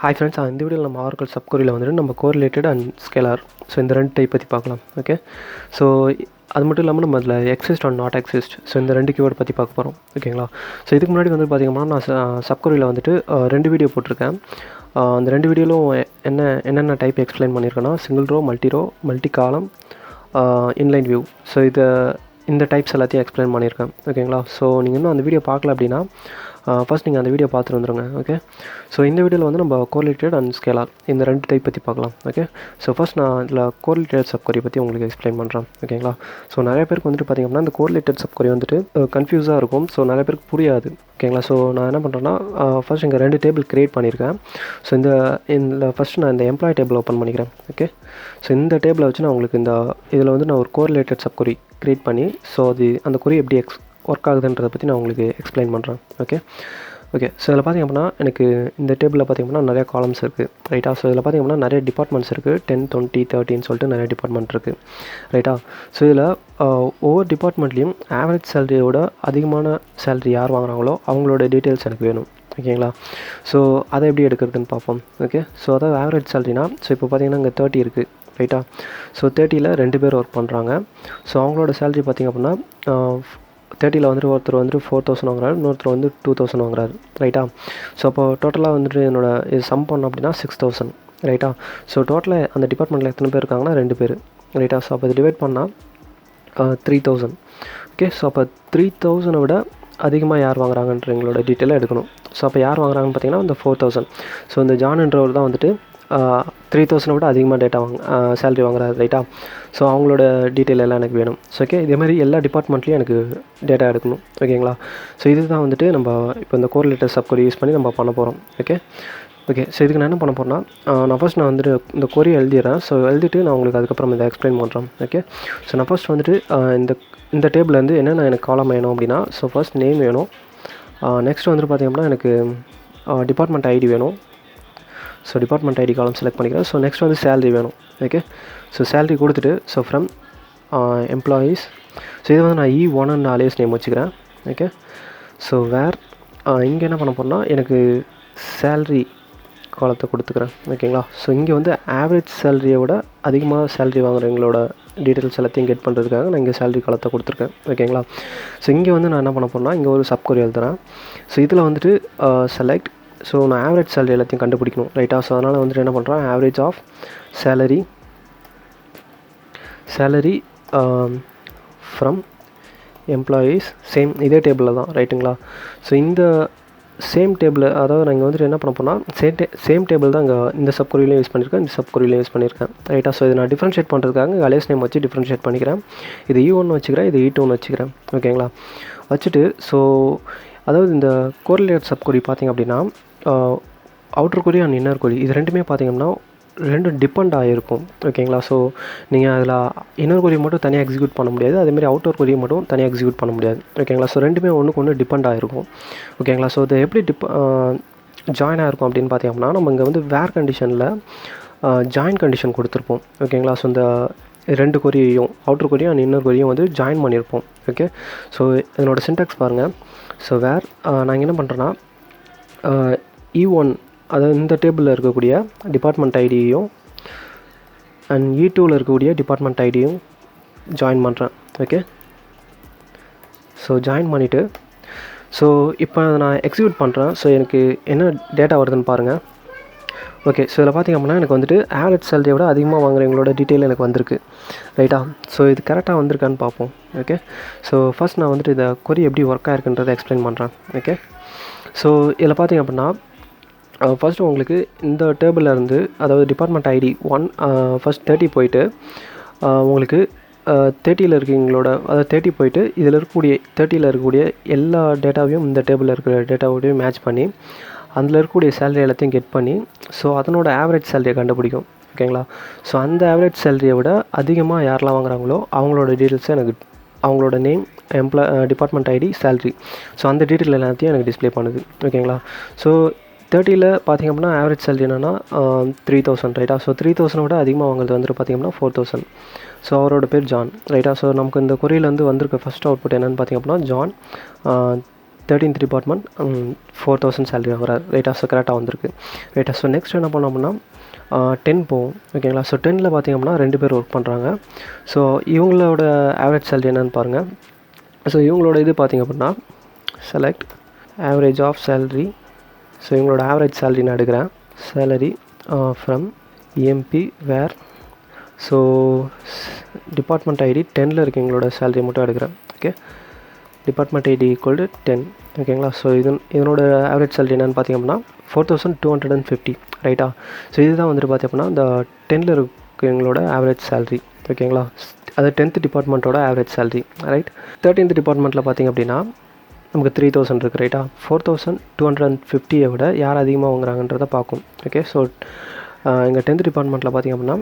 Hi friends, இந்த வீடியோவில் நம்ம ஆர்கல் சப்கொரியில் வந்துட்டு நம்ம கோரிலேட்டட் அண்ட் ஸ்கேலார் இந்த ரெண்டு டைப் பற்றி பார்க்கலாம். ஓகே, ஸோ அது மட்டும் இல்லாமல் நம்ம அதில் எக்ஸிஸ்ட் அண்ட் நாட் எக்ஸிஸ்ட் இந்த ரெண்டு கீவேர்ட் பற்றி பார்க்க போகிறோம். ஓகேங்களா, ஸோ இதுக்கு முன்னாடி வந்து பார்த்திங்கன்னா நான் சப்கொரியில் வந்துட்டு ரெண்டு வீடியோ போட்டிருக்கேன். அந்த ரெண்டு வீடியோவிலும் என்னென்ன டைப் எக்ஸ்பிளைன் பண்ணியிருக்கேன்னா single row, multi column, inline view. So இந்த டைப்ஸ் எல்லாத்தையும் எக்ஸ்பிளைன் பண்ணியிருக்கேன். ஓகேங்களா, ஸோ நீங்கள் இன்னும் அந்த வீடியோ பார்க்கல அப்படின்னா ஃபஸ்ட் நீங்கள் அந்த வீடியோ பார்த்துட்டு வந்துடுங்க. ஓகே, ஸோ இந்த வீடியோவில் வந்து நம்ம கோரிலேட்டட் அண்ட் ஸ்கேலார் இந்த ரெண்டு டைப் பற்றி பார்க்கலாம். ஓகே, ஸோ ஃபஸ்ட் நான் இதில் கோரிலேட்டட் சப்கொரி பற்றி உங்களுக்கு எக்ஸ்பிளைன் பண்ணுறேன். ஓகேங்களா, ஸோ நிறைய பேருக்கு வந்துட்டு பார்த்திங்க அப்படின்னா இந்த கோரிலேட்டட் சப்கொரி வந்துட்டு கன்ஃபியூஸாக இருக்கும். ஸோ நிறைய பேருக்கு புரியாது. ஓகேங்களா, ஸோ நான் என்ன பண்ணுறேன்னா ஃபஸ்ட் இங்கே ரெண்டு டேபிள் க்ரியேட் பண்ணியிருக்கேன். ஸோ இந்த ஃபஸ்ட்டு நான் இந்த எம்ப்ளாய் டேபிள் ஓப்பன் பண்ணிக்கிறேன். ஓகே, ஸோ இந்த டேபிளை வச்சு நான் உங்களுக்கு இதில் வந்து நான் ஒரு கோரிலேட்டட் சப்கொரி க்ரியேட் பண்ணி ஸோ அந்த கொரி எப்படி ஒர்க் ஆகுதுன்றதை பற்றி நான் உங்களுக்கு எக்ஸ்பிளைன் பண்ணுறேன். ஓகே, ஸோ இதில் பார்த்திங்க அப்படின்னா எனக்கு இந்த டேபிளில் பார்த்திங்க அப்படின்னா நிறையா காலம்ஸ் இருக்குது. ரைட்டா, ஸோ இதில் பார்த்திங்க அப்படின்னா நிறைய டிபார்ட்மெண்ட்ஸ் இருக்குது. 10, 20, 30 சொல்லிட்டு நிறைய டிபார்ட்மெண்ட் இருக்குது. ரைட்டா, ஸோ இதில் ஒவ்வொரு டிபார்ட்மெண்ட்லேயும் ஆவரேஜ் சேலரியோட அதிகமான சேலரி யார் வாங்குறாங்களோ அவங்களோட டீட்டெயில்ஸ் எனக்கு வேணும். ஓகேங்களா, ஸோ அதை எப்படி எடுக்கிறதுன்னு பார்ப்போம். ஓகே, ஸோ அதாவது ஆவரேஜ் சேலரினா ஸோ இப்போ பார்த்திங்கன்னா இங்கே 30 இருக்குது. ரைட்டா, ஸோ 30ல் 2 பேர் ஒர்க் பண்ணுறாங்க. ஸோ அவங்களோட சேலரி பார்த்திங்க அப்படின்னா 30ல் வந்துட்டு ஒருத்தர் வந்துட்டு 4000 வாங்குறாரு, இன்னொருத்தர் வந்து 2000 வாங்குறாரு. ரைட்டா, ஸோ அப்போ டோட்டலாக வந்துட்டு என்னோட இது சம் பண்ணோம் அப்படின்னா 6000. ரைட்டா, ஸோ டோட்டலாக அந்த டிபார்ட்மெண்ட்டில் எத்தனை பேர் இருக்காங்கன்னா 2 பேர். ரைட்டா, ஸோ அப்போ இது டிவைட் பண்ணால் 3000. ஓகே, ஸோ அப்போ 3000 விட அதிகமாக யார் வாங்குறாங்கன்ற எங்களோட டீட்டெயிலாக எடுக்கணும். ஸோ அப்போ யார் வாங்குறாங்கன்னு பார்த்தீங்கன்னா இந்த 4000. ஸோ இந்த ஜான்ன்றவர் தான் வந்துட்டு 3000 விட அதிகமாக சேலரி வாங்குறாரு. ரைட்டா, ஸோ அவங்களோட டீட்டெயில் எல்லாம் எனக்கு வேணும். ஸோ ஓகே, இதேமாதிரி எல்லா டிபார்ட்மெண்ட்லேயும் எனக்கு டேட்டா எடுக்கணும். ஓகேங்களா, ஸோ இதுதான் வந்துட்டு நம்ம இப்போ இந்த கோரிலேட்டட் சப்கொரி யூஸ் பண்ணி நம்ம பண்ண போகிறோம். ஓகே, ஸோ இதுக்கு நான் என்ன பண்ண போகிறேன்னா நான் வந்துட்டு இந்த கொரி எழுதிடுறேன். ஸோ எழுதிட்டு நான் உங்களுக்கு அதுக்கப்புறம் இதை எக்ஸ்பிளைன் பண்ணுறேன். ஓகே, ஸோ நான் ஃபஸ்ட் வந்துட்டு இந்த டேபிள்லேருந்து என்னென்ன எனக்கு காலம் வேணும் அப்படின்னா ஸோ ஃபர்ஸ்ட் நேம் வேணும். நெக்ஸ்ட் வந்துட்டு பார்த்திங்க அப்படின்னா எனக்கு டிபார்ட்மெண்ட் ஐடி வேணும். So department ID column select பண்ணிக்கிறேன். ஸோ நெக்ஸ்ட் வந்து சேலரி வேணும். ஓகே, ஸோ சேலரி கொடுத்துட்டு ஸோ ஃப்ரம் எம்ப்ளாயீஸ். ஸோ இது வந்து நான் E1 அலியாஸ் நேம் வச்சுக்கிறேன். ஓகே, ஸோ இங்கே என்ன பண்ண போகிறேன்னா எனக்கு சேலரி காலத்தை கொடுத்துக்கிறேன். ஓகேங்களா, ஸோ இங்கே வந்து ஆவரேஜ் சேலரியை விட அதிகமாக சேலரி வாங்குறவங்களோட டீட்டெயில்ஸ் எல்லாத்தையும் கெட் பண்ணுறதுக்காக நான் இங்கே சேலரி காலத்தை கொடுத்துருக்கேன். ஓகேங்களா, ஸோ இங்கே வந்து நான் என்ன பண்ண போகிறேன்னா இங்கே ஒரு சப்கொரி எழுதுறேன். ஸோ இதில் வந்துட்டு செலக்ட். ஸோ நான் ஆவரேஜ் சேலரி எல்லாத்தையும் கண்டுபிடிக்கணும். ரைட்டா, ஸோ அதனால் வந்துட்டு என்ன பண்ணுறேன் average of salary from employees same இதே டேபிளில் தான். ரைட்டுங்களா, ஸோ இந்த சேம் டேபிள் அதாவது நான் இங்கே வந்துட்டு என்ன பண்ண போனால் சேம் டேபிள் தான் இங்கே இந்த சப்கொரியிலையும் யூஸ் பண்ணியிருக்கேன், இந்த சப்கொரியிலையும் யூஸ் பண்ணியிருக்கேன். ரைட்டா, ஸோ இதை நான் டிஃப்ரென்ஷியேட் பண்ணுறதுக்காக அலியாஸ் நேம் வச்சு டிஃப்ரென்ஷியேட் பண்ணிக்கிறேன். இது E1 வச்சுக்கிறேன், இது E2 வச்சுக்கிறேன். ஓகேங்களா, வச்சுட்டு ஸோ அதாவது இந்த கோரிலேட்டட் சப்கொரி பார்த்திங்க அப்படின்னா அவுட்டர் கொரி அண்ட் இன்னர் கொரி இது ரெண்டுமே பார்த்திங்கன்னா ரெண்டும் டிபெண்ட் ஆகிருக்கும். ஓகேங்களா, ஸோ நீங்கள் அதில் இன்னர் கொரியை மட்டும் தனியாக எக்ஸிக்யூட் பண்ண முடியாது, அதேமாதிரி அவுட்டர் கொரியை மட்டும் தனியாக எக்ஸிக்யூட் பண்ண முடியாது. ஓகேங்களா, ஸோ ரெண்டுமே ஒன்றுக்கு ஒன்று டிபெண்ட் ஆகிருக்கும். ஓகேங்களா, ஸோ இது எப்படி ஜாயின் ஆகிருக்கும் அப்படின்னு பார்த்தீங்கன்னா நம்ம இங்கே வந்து வேர் கண்டிஷனில் ஜாயின் கண்டிஷன் கொடுத்துருப்போம். ஓகேங்களா, ஸோ இந்த ரெண்டு கொரியையும் அவுட்டர் கொரியும் அண்ட் இன்னர் கொரியும் வந்து ஜாயின் பண்ணியிருப்போம். ஓகே, ஸோ இதனோட சின்டாக்ஸ் பாருங்கள். ஸோ நான் என்ன பண்ணுறேன்னா E1 அதாவது இந்த டேபிளில் இருக்கக்கூடிய டிபார்ட்மெண்ட் ஐடியையும் அண்ட் E2வில் இருக்கக்கூடிய டிபார்ட்மெண்ட் ஐடியும் ஜாயின் பண்ணுறேன். ஓகே, ஸோ ஜாயின் பண்ணிவிட்டு ஸோ இப்போ நான் எக்ஸிக்யூட் பண்ணுறேன். ஸோ எனக்கு என்ன டேட்டா வருதுன்னு பாருங்கள். ஓகே, ஸோ இதில் பார்த்திங்க அப்படின்னா எனக்கு வந்துட்டு ஆவரேஜ் சேலரியை விட அதிகமாக வாங்குறவங்களோட டீட்டெயில் எனக்கு வந்திருக்கு. ரைட்டா, ஸோ இது கரெக்டாக வந்திருக்கான்னு பார்ப்போம். ஓகே, ஸோ ஃபஸ்ட் நான் வந்துட்டு இதை கொரி எப்படி ஒர்க் ஆகிருக்குன்றதை எக்ஸ்பிளைன் பண்ணுறேன். ஓகே, ஸோ இதில் பார்த்திங்க அப்படின்னா ஃபஸ்ட்டு உங்களுக்கு இந்த டேபிளில் இருந்து அதாவது டிபார்ட்மெண்ட் ஐடி 1 ஃபஸ்ட் 30 போயிட்டு உங்களுக்கு 30ல் இருக்கீங்களோட அதாவது 30 போயிட்டு இதில் இருக்கக்கூடிய 30ல் இருக்கக்கூடிய எல்லா டேட்டாவையும் இந்த டேபிளில் இருக்கிற டேட்டாவோடையும் மேட்ச் பண்ணி அதில் இருக்கக்கூடிய சேலரி எல்லாத்தையும் கெட் பண்ணி ஸோ அதனோட ஆவரேஜ் சேலரியை கண்டுபிடிக்கும். ஓகேங்களா, ஸோ அந்த ஆவரேஜ் சேலரியை விட அதிகமாக யாரெல்லாம் வாங்குறாங்களோ அவங்களோட டீட்டெயில்ஸை எனக்கு அவங்களோட name department ID salary so அந்த டீட்டெயில் எல்லாத்தையும் எனக்கு டிஸ்பிளே பண்ணுது. ஓகேங்களா, ஸோ 30ல் பார்த்திங்க அப்படின்னா ஆவரேஜ் சேலரி என்னென்னா 3000. ரைட்டா, ஸோ 3000 விட அதிகமாக வாங்குறது வந்துட்டு பார்த்திங்க அப்படின்னா 4000. ஸோ அவரோட பேர் ஜான். ரைட்டா, ஸோ நமக்கு இந்த கொரியில் வந்து வந்திருக்க ஃபஸ்ட் அவுட்புட் என்னென்னு பார்த்திங்க அப்படின்னா ஜான் 13th டிபார்ட்மெண்ட் 4000 சேலரி வாங்குறாரு ரைட்டா. ஸோ கரெக்டாக வந்திருக்கு ரைட்டா. ஸோ நெக்ஸ்ட் என்ன பண்ணோம் அப்படின்னா 10 போகும் ஓகேங்களா. ஸோ 10ல் பார்த்திங்க அப்படின்னா 2 பேர் ஒர்க் பண்ணுறாங்க. ஸோ இவங்களோட ஆவரேஜ் சேலரி என்னென்னு பாருங்கள். ஸோ இவங்களோட இது பார்த்திங்க அப்படின்னா select average of salary. So இவங்களோட ஆவரேஜ் சேலரி நான் எடுக்கிறேன். Salary from EMP where. So department ID 10ல் இருக்க எங்களோட சேலரி மட்டும் எடுக்கிறேன். Okay, department ID equal to 10 ஓகேங்களா. ஸோ இதனோட ஆவரேஜ் சேலரி என்னென்னு பார்த்திங்க அப்படின்னா 4250 ரைட்டா. ஸோ இதுதான் வந்துட்டு பார்த்திங்க அப்படின்னா இந்த 10ல் இருக்க எங்களோட ஆவரேஜ் சேலரி ஓகேங்களா. அது 10th டிபார்ட்மெண்ட்டோட average salary right. 13th டிபார்ட்மெண்ட்டில் பார்த்திங்க அப்படின்னா நமக்கு 3000 இருக்குது ரைட்டா. 4250 விட யார் அதிகமாக வாங்குறாங்கன்றதை பார்க்கும். ஓகே, ஸோ எங்கள் 10th டிபார்ட்மெண்ட்டில் பார்த்திங்க அப்படின்னா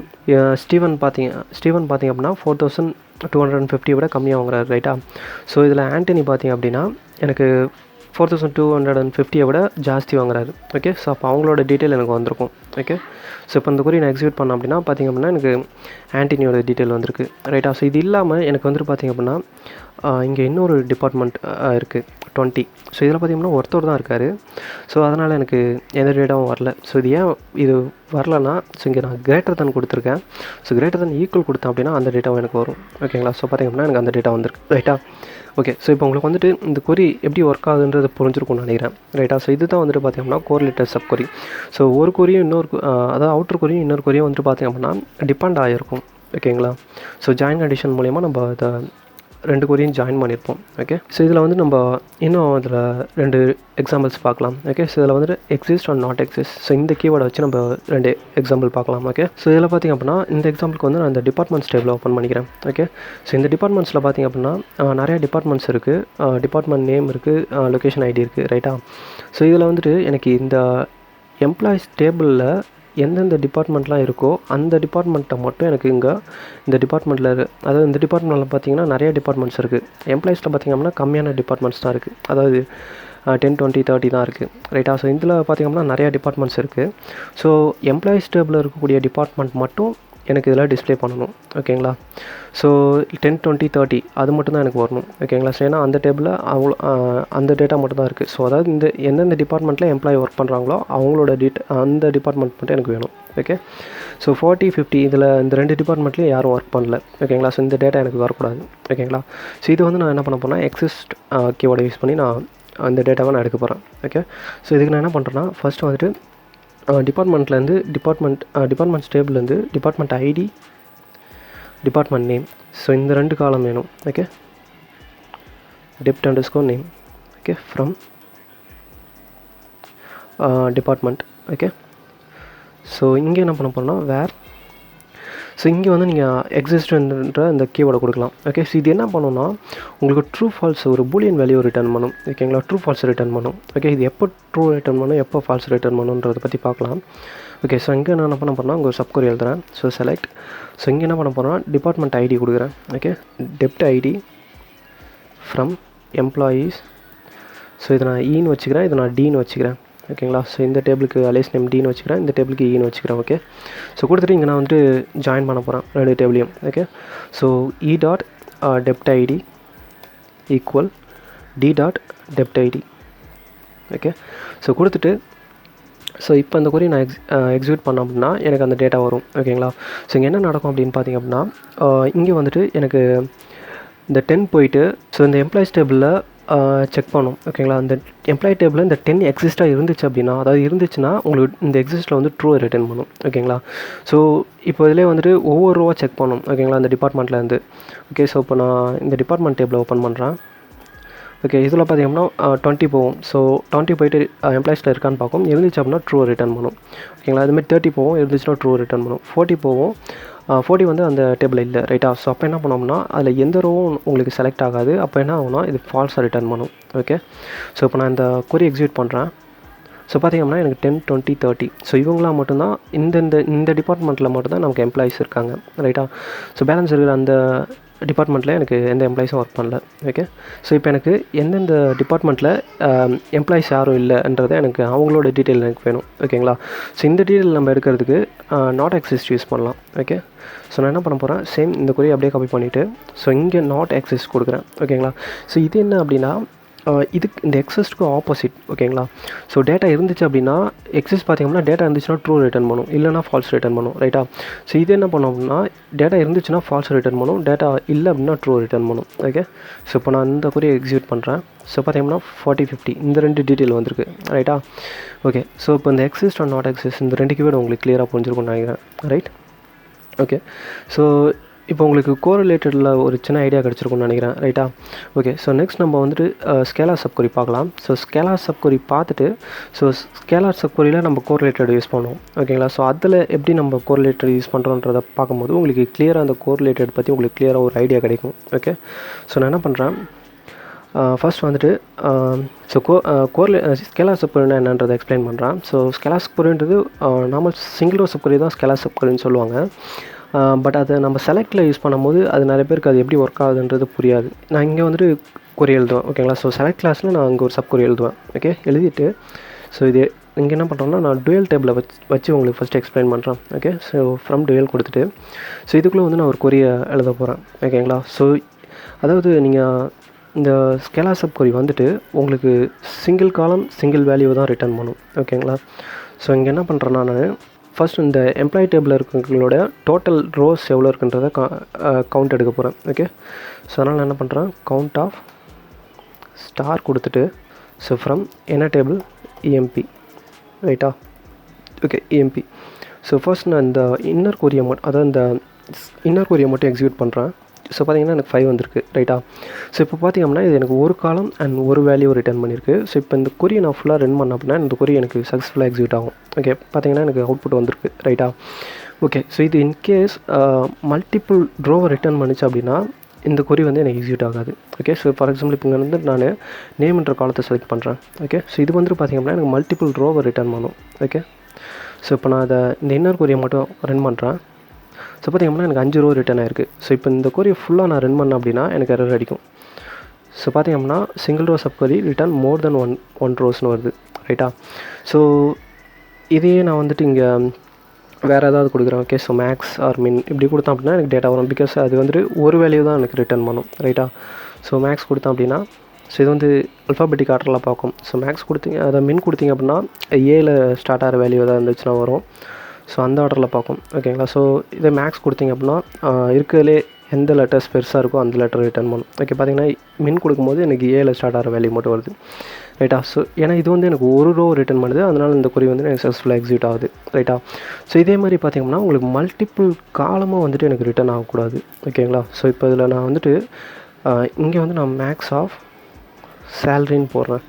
ஸ்டீவன் பார்த்திங்க அப்படின்னா 4250 விட கம்மியாக வாங்குறாரு ரைட்டா. ஸோ இதில் ஆண்டனி பார்த்திங்க அப்படின்னா எனக்கு 4250 விட ஜாஸ்தி வாங்குறாரு. ஓகே, ஸோ அப்போ அவங்களோட டீட்டெயில் எனக்கு வந்திருக்கும். ஓகே, ஸோ இப்போ இந்த குறி நான் எக்ஸிக்யூட் பண்ணேன் அப்படின்னா பார்த்திங்க அப்படின்னா எனக்கு ஆண்டனியோட டீட்டெயில் வந்திருக்கு ரைட்டா. ஸோ இது இல்லாமல் எனக்கு வந்துட்டு பார்த்திங்க அப்படின்னா இங்கே இன்னொரு டிபார்ட்மெண்ட் இருக்குது 20. ஸோ இதில் பார்த்திங்கன்னா ஒருத்தர் தான் இருக்கார். ஸோ அதனால் எனக்கு எந்த டேட்டாவும் வரல. ஸோ இது ஏன் இது வரலன்னா, ஸோ இங்கே நான் கிரேட்டர் தான் கொடுத்துருக்கேன். ஸோ கிரேட்டர் தான் ஈக்குவல் கொடுத்தேன் அப்படின்னா அந்த டேட்டாவும் எனக்கு வரும் ஓகேங்களா. ஸோ பார்த்திங்க அப்படின்னா எனக்கு அந்த டேட்டா வந்திருக்கு ரைட்டா. ஓகே, ஸோ இப்போ உங்களுக்கு வந்துட்டு இந்த கொரி எப்படி ஒர்க் ஆகுதுன்றது புரிஞ்சிருக்கும்னு நினைக்கிறேன் ரைட்டா. ஸோ இது தான் வந்துட்டு பார்த்திங்கன்னா கோரிலேட்டட் சப் கொரி. ஸோ ஒரு கொரியும் இன்னொரு அதாவது அவுட்டர் கொரியும் இன்னொரு கொரியும் வந்துட்டு பார்த்திங்க அப்படின்னா டிபெண்ட் ஆகிருக்கும் ஓகேங்களா. ஸோ ஜாயின் கண்டிஷன் மூலிமா நம்ம இதை 2 கொரியும் ஜாயின் பண்ணியிருப்போம். ஓகே, ஸோ இதில் வந்து நம்ம இன்னும் இதில் 2 எக்ஸாம்பிள்ஸ் பார்க்கலாம். ஓகே, ஸோ இதில் வந்துட்டு exist and not exist. So இந்த கீவேர்டை வச்சு நம்ம 2 எக்ஸாம்பிள் பார்க்கலாம். ஓகே, ஸோ இதில் பார்த்திங்க அப்படின்னா இந்த எக்ஸாம்பிளுக்கு வந்து நான் இந்த டிபார்ட்மெண்ட்ஸ் டேபிள் ஓப்பன் பண்ணிக்கிறேன். ஓகே, ஸோ இந்த டிபார்ட்மெண்ட்ஸில் பார்த்திங்க அப்படின்னா நிறைய டிபார்ட்மெண்ட்ஸ் இருக்குது. டிபார்ட்மெண்ட் நேம் இருக்குது, லொக்கேஷன் ஐடி இருக்குது ரைட்டா. ஸோ இதில் வந்துட்டு எனக்கு இந்த எம்ப்ளாயிஸ் டேபிளில் எந்தெந்த டிபார்ட்மெண்ட்லாம் இருக்கோ அந்த டிபார்ட்மெண்ட்டை மட்டும் எனக்கு இங்கே இந்த டிபார்ட்மெண்ட்டில் அதாவது இந்த டிபார்ட்மெண்ட்டில் பார்த்திங்கன்னா நிறைய டிபார்ட்மெண்ட்ஸ் இருக்குது. எம்ப்ளாயிஸில் பார்த்திங்க அப்படின்னா கம்மியான டிபார்ட்மெண்ட்ஸ் தான் இருக்குது. அதாவது 10, 20, 30 தான் இருக்குது ரைட்டா. ஸோ இதில் பார்த்திங்க அப்படின்னா நிறையா டிபார்ட்மெண்ட்ஸ் இருக்குது. ஸோ எம்ப்ளாயிஸ் டேபிளில் இருக்கக்கூடிய டிபார்ட்மெண்ட் மட்டும் எனக்கு இதில் டிஸ்பிளே பண்ணணும் ஓகேங்களா. ஸோ 10, 20, 30 அது மட்டும் தான் எனக்கு வரணும் ஓகேங்களா. ஸோ ஏன்னா அந்த டேபிளில் அவ்வளோ அந்த டேட்டா மட்டும் தான் இருக்குது. ஸோ அதாவது இந்த எந்தெந்த டிபார்ட்மெண்ட்டில் எம்ப்ளாயி ஒர்க் பண்ணுறாங்களோ அவங்களோட அந்த டிபார்ட்மெண்ட் மட்டும் எனக்கு வேணும். ஓகே, ஸோ 40, 50 இதில் இந்த 2 டிபார்ட்மெண்ட்லேயும் யாரும் ஒர்க் பண்ணல ஓகேங்களா. ஸோ இந்த டேட்டா எனக்கு வரக்கூடாது ஓகேங்களா. ஸோ இது வந்து நான் என்ன பண்ண போகிறேன்னா எக்ஸிஸ்ட் கீவேர்டை யூஸ் பண்ணி நான் அந்த டேட்டாவை நான் எடுக்க போகிறேன். ஓகே, ஸோ இதுக்கு நான் என்ன பண்ணுறேன்னா ஃபஸ்ட்டு வந்துட்டு டிபார்ட்மெண்ட்லேருந்து டிபார்ட்மெண்ட்ஸ் டேபிள்லேருந்து department ID, department name. So இந்த 2 காலம் வேணும். Okay, dept underscore name. Okay, from department. Okay, so இங்கே என்ன பண்ண போகிறோம்னா வேர். ஸோ இங்கே வந்து நீங்கள் எக்ஸிஸ்ட்ன்ற இந்த கீவேர்டை கொடுக்கலாம். ஓகே, ஸோ இது என்ன பண்ணணும்னா உங்களுக்கு ட்ரூ ஃபால்ஸ் ஒரு பூலியன் வேல்யூ ரிட்டர்ன் பண்ணும் ஓகேங்களா. ட்ரூ ஃபால்ஸ் ரிட்டர்ன் பண்ணும். ஓகே, இது எப்போ ட்ரூ ரிட்டர்ன் பண்ணும் எப்போ ஃபால்ஸ் ரிட்டர்ன் பண்ணுன்றதை பற்றி பார்க்கலாம். ஓகே, ஸோ இங்கே நான் என்ன பண்ண போகிறேன்னா உங்கள் சப்கொரி எழுதுறேன். So select. ஸோ இங்கே என்ன பண்ண போகிறேன்னா டிபார்ட்மெண்ட் ஐடி கொடுக்குறேன். Okay, dept ID from employees. So இதை நான் ஈன்னு வச்சுக்கிறேன், இதை நான் டீன்னு வச்சுக்கிறேன் ஓகேங்களா. ஸோ இந்த டேபிளுக்கு அலைஸ் நேம் டீன்னு வச்சுக்கிறேன், இந்த டேபிளுக்கு ஈன்னு வச்சுக்கிறேன். ஓகே, ஸோ கொடுத்துட்டு இங்கே நான் வந்துட்டு ஜாயின் பண்ண போகிறேன் 2 டேபிளையும். ஓகே, ஸோ டாட் டெப்ட் ஐடி ஈக்குவல் டாட் டெப்ட் ஐடி. ஓகே, ஸோ கொடுத்துட்டு ஸோ இப்போ அந்த கொரி நான் எக்ஸிக்யூட் பண்ணோம் அப்படின்னா எனக்கு அந்த டேட்டா வரும் ஓகேங்களா. ஸோ இங்கே என்ன நடக்கும் அப்படின்னு பார்த்திங்க அப்படின்னா இங்கே வந்துட்டு எனக்கு இந்த 10 போயிட்டு ஸோ இந்த எம்ப்ளாயிஸ் டேபிளில் செக் பண்ணும் ஓகேங்களா. அந்த எம்ப்ளாயி டேபிளில் இந்த 10 எக்ஸிஸ்ட்டாக இருந்துச்சு அப்படின்னா அதாவது இருந்துச்சுன்னா உங்களுக்கு இந்த எக்ஸிஸ்ட்டில் வந்து ட்ரூ ரிட்டர்ன் பண்ணும் ஓகேங்களா. ஸோ இப்போ இதிலே வந்துட்டு ஒவ்வொரு ரூவா செக் பண்ணும் ஓகேங்களா அந்த டிபார்ட்மெண்ட்லேருந்து. ஓகே, ஸோ இப்போ நான் இந்த டிபார்ட்மெண்ட் டேபிளை ஓப்பன் பண்ணுறேன். ஓகே, இதில் பார்த்திங்கன்னா 20 போகும். ஸோ 20 போயிட்டு எம்ப்ளாயிஸில் இருக்கான்னு பார்க்கும். இருந்துச்சு அப்படின்னா ட்ரூ ரிட்டர்ன் பண்ணும் ஓகேங்களா. அதுமாதிரி 30 போகும், இருந்துச்சுன்னா ட்ரூ ரிட்டர்ன் பண்ணும். 40 போகும், 40 வந்து அந்த டேபிள் இல்லை ரைட்டா. ஸோ அப்போ என்ன பண்ணோம்னா அதில் எந்த ரோவும் உங்களுக்கு செலக்ட் ஆகாது. அப்போ என்ன ஆகும்னா இது ஃபால்ஸாக ரிட்டர்ன் பண்ணும். ஓகே, ஸோ இப்போ நான் இந்த கொரி எக்ஸிக்யூட் பண்ணுறேன். ஸோ பார்த்திங்கன்னா எனக்கு 10, 20, 30 ஸோ இவங்களாம் மட்டும்தான் இந்த டிபார்ட்மெண்ட்டில் மட்டும்தான் நமக்கு எம்ப்ளாயிஸ் இருக்காங்க ரைட்டா. ஸோ பேலன்ஸ் இருக்கிற அந்த டிபார்ட்மெண்ட்டில் எனக்கு எந்த எம்ப்ளாயிஸும் ஒர்க் பண்ணல. ஓகே, ஸோ இப்போ எனக்கு எந்தெந்த டிபார்ட்மெண்ட்டில் எம்ப்ளாயிஸ் யாரும் இல்லைன்றதை எனக்கு அவங்களோட டீட்டெயில் எனக்கு வேணும் ஓகேங்களா. ஸோ இந்த டீட்டெயில் நம்ம எடுக்கிறதுக்கு நாட் எக்ஸிஸ்ட் யூஸ் பண்ணலாம். ஓகே, ஸோ நான் என்ன பண்ண போகிறேன் சேம் இந்த குறியை அப்படியே காப்பி பண்ணிவிட்டு ஸோ இங்கே நாட் எக்ஸிஸ்ட் கொடுக்குறேன் ஓகேங்களா. ஸோ இது என்ன அப்படின்னா இதுக்கு இந்த எக்ஸிஸ்ட்க்கு ஆப்போசிட் ஓகேங்களா. ஸோ டேட்டா இருந்துச்சு அப்படின்னா எக்ஸிஸ்ட் பார்த்திங்கன்னா டேட்டா இருந்துச்சுன்னா ட்ரூ ரிட்டர்ன் பண்ணும், இல்லைனா ஃபால்ஸ் ரிட்டர்ன் பண்ணும் ரைட்டா. ஸோ இது என்ன பண்ணோம் அப்படின்னா டேட்டா இருந்துச்சுன்னா ஃபால்ஸ் ரிட்டர்ன் பண்ணும், டேட்டா இல்லை அப்படின்னா ட்ரூ ரிட்டர்ன் பண்ணும். ஓகே, ஸோ இப்போ நான் இந்த குறியை எக்ஸிக்யூட் பண்ணுறேன். ஸோ பார்த்தீங்கன்னா 40-50 இந்த ரெண்டு டீட்டெயில் வந்திருக்கு ரைட்டா. ஓகே, ஸோ இப்போ இந்த எக்ஸிஸ்ட் அண்ட் நாட் எக்ஸிஸ்ட் இந்த ரெண்டு கீவேர்டு உங்களுக்கு கிளியராக புரிஞ்சிருக்கும்னு நினைக்கிறேன் ரைட். ஓகே, ஸோ இப்போ உங்களுக்கு கோரிலேட்டடில் ஒரு சின்ன ஐடியா கிடச்சிருக்கும்னு நினைக்கிறேன் ரைட்டா. ஓகே, ஸோ நெக்ஸ்ட் நம்ம வந்துட்டு ஸ்கேலார் சப்குவரி பார்க்கலாம். ஸோ ஸ்கேலார் சப்குவரி பார்த்துட்டு ஸோ ஸ்கேலார் சப்குவரியில் நம்ம கோரிலேட்டட் யூஸ் பண்ணுவோம் ஓகேங்களா. ஸோ அதில் எப்படி நம்ம கோரிலேட்டட் யூஸ் பண்ணுறோன்றதை பார்க்கும்போது உங்களுக்கு கிளியராக அந்த கோரிலேட்டட் பற்றி உங்களுக்கு கிளியராக ஒரு ஐடியா கிடைக்கும். ஓகே, ஸோ நான் என்ன பண்ணுறேன் ஃபர்ஸ்ட் வந்துட்டு ஸ்கேலார் சப்குவரினா என்னன்றதை எக்ஸ்பிளைன் பண்ணுறேன். ஸோ ஸ்கேலார் சப்குவரின்றது நார்மல் சிங்கிள் ரோ சப்குவரி தான் ஸ்கேலார் சப்குவரின்னு சொல்லுவாங்க. பட் அதை நம்ம செலக்டில் யூஸ் பண்ணும்போது அது நிறைய பேருக்கு அது எப்படி ஒர்க் ஆகுதுன்றது புரியாது. நான் இங்கே வந்துட்டு கொரி எழுதுவேன் ஓகேங்களா. ஸோ செலக்ட் கிளாஸில் நான் அங்கே ஒரு சப் கொரி எழுதுவேன். ஓகே, எழுதிட்டு ஸோ இது இங்கே என்ன பண்ணுறோம்னா நான் டுவெல் டேபிளை வச்சு உங்களுக்கு ஃபஸ்ட்டு எக்ஸ்பிளைன் பண்ணுறேன். ஓகே, ஸோ ஃப்ரம் டுவெல் கொடுத்துட்டு ஸோ இதுக்குள்ளே வந்து நான் ஒரு கொரியை எழுத போகிறேன் ஓகேங்களா. ஸோ அதாவது நீங்கள் இந்த ஸ்கேலார் சப் கொரி வந்துட்டு உங்களுக்கு சிங்கிள் காலம் சிங்கிள் வேல்யூ தான் ரிட்டர்ன் பண்ணும் ஓகேங்களா. ஸோ இங்கே என்ன பண்ணுறேன்னா நான் ஃபஸ்ட் இந்த எம்ப்ளாயி டேபிளில் இருக்கிறவங்களோட டோட்டல் ரோஸ் எவ்வளோ இருக்குன்றதை கவுண்ட் எடுக்க போகிறேன். ஓகே, ஸோ அதனால் நான் என்ன பண்ணுறேன் கவுண்ட் ஆஃப் ஸ்டார் கொடுத்துட்டு ஸோ ஃப்ரம் என்ன டேபிள் இஎம்பி ரைட்டா. ஓகே, இஎம்பி. ஸோ ஃபர்ஸ்ட் நான் இந்த இன்னர் கொரியை அதாவது இந்த இன்னர் கொரியை மட்டும் எக்ஸிக்யூட் பண்ணுறேன். ஸோ பார்த்தீங்கன்னா எனக்கு 5 வந்திருக்கு ரைட்டா. ஸோ இப்போ பார்த்திங்கன்னா இது எனக்கு ஒரு காலம் அண்ட் ஒரு வேல்யூ ரிட்டர்ன் பண்ணியிருக்கு. ஸோ இப்போ இந்த கொரியை நான் ஃபுல்லாக ரன் பண்ண அப்படின்னா இந்த கொரி எனக்கு சக்ஸஸ்ஃபுல்லாக எக்ஸிக்யூட் ஆகும். ஓகே, பார்த்தீங்கன்னா எனக்கு அவுட்புட் வந்திருக்கு ரைட்டா. ஓகே, ஸோ இது இன்கேஸ் மல்டிபிள் ரோவை ரிட்டர்ன் பண்ணிச்சு அப்படின்னா இந்த கொரி வந்து எனக்கு எக்ஸிக்யூட் ஆகாது. ஓகே, ஸோ ஃபார் எக்ஸாம்பிள் இப்போ இங்கே வந்து நான் நேம்ன்ற காலத்தை செலக்ட் பண்ணுறேன். ஓகே, ஸோ இது வந்து பார்த்திங்கன்னா எனக்கு மல்டிபிள் ரோவை ரிட்டர்ன் பண்ணும். ஓகே, ஸோ இப்போ நான் அதை இந்த இன்னர் கொரியை மட்டும் ரன் பண்ணுறேன். ஸோ பார்த்திங்கன்னா எனக்கு 5 ரோ ரிட்டர்ன் ஆயிருக்கு. ஸோ இப்போ இந்த கொரியை ஃபுல்லாக நான் ரன் பண்ணேன் அப்படின்னா எனக்கு எரர் அடிக்கும். ஸோ பார்த்திங்கன்னா சிங்கிள் ரோ சப் கொரி ரிட்டர்ன் மோர் தென் ஒன் ரோஸ்னு வருது ரைட்டா. ஸோ இதையே நான் வந்துட்டு இங்கே வேறு ஏதாவது கொடுக்குறேன். ஓகே, ஸோ மேக்ஸ் ஆர் மின் இப்படி கொடுத்தேன் அப்படின்னா எனக்கு டேட்டா வரும். பிகாஸ் அது வந்துட்டு ஒரு வேல்யூ தான் எனக்கு ரிட்டர்ன் பண்ணும் ரைட்டா. ஸோ மேக்ஸ் கொடுத்தேன் அப்படின்னா ஸோ இது வந்து அல்ஃபாபெட்டிக் ஆர்டரில் பார்க்கும். ஸோ மேக்ஸ் கொடுத்தீங்க அதை மின் கொடுத்தீங்க அப்படின்னா ஏல ஸ்டார்ட் ஆகிற வேல்யூ எதாவது இருந்துச்சுன்னா வரும். ஸோ அந்த ஆர்டரில் பார்க்கும் ஓகேங்களா. ஸோ இதை மேக்ஸ் கொடுத்தீங்க அப்படின்னா இருக்கிறதுலே எந்த லெட்டர்ஸ் பெருசாக இருக்கோ அந்த லெட்டர் ரிட்டர்ன் பண்ணும். ஓகே, பார்த்திங்கன்னா மின் கொடுக்கும்போது எனக்கு ஏல ஸ்டார்ட் ஆகிற வேல்யூ மட்டும் வருது ரைட்டா. ஸோ ஏன்னா இது வந்து எனக்கு ஒரு ரோ ரிட்டர்ன் பண்ணுது, அதனால் இந்த கொரி வந்து எனக்கு சக்ஸஸ்ஃபுல்லாக எக்ஸிக்யூட் ஆகுது ரைட்டா. ஸோ இதே மாதிரி பார்த்திங்கன்னா உங்களுக்கு மல்டிபிள் காலமாக வந்துட்டு எனக்கு ரிட்டர்ன் ஆகக்கூடாது ஓகேங்களா. ஸோ இப்போ இதில் நான் வந்துட்டு இங்கே வந்து நான் மேக்ஸ் ஆஃப் சேலரின்னு போடுறேன்.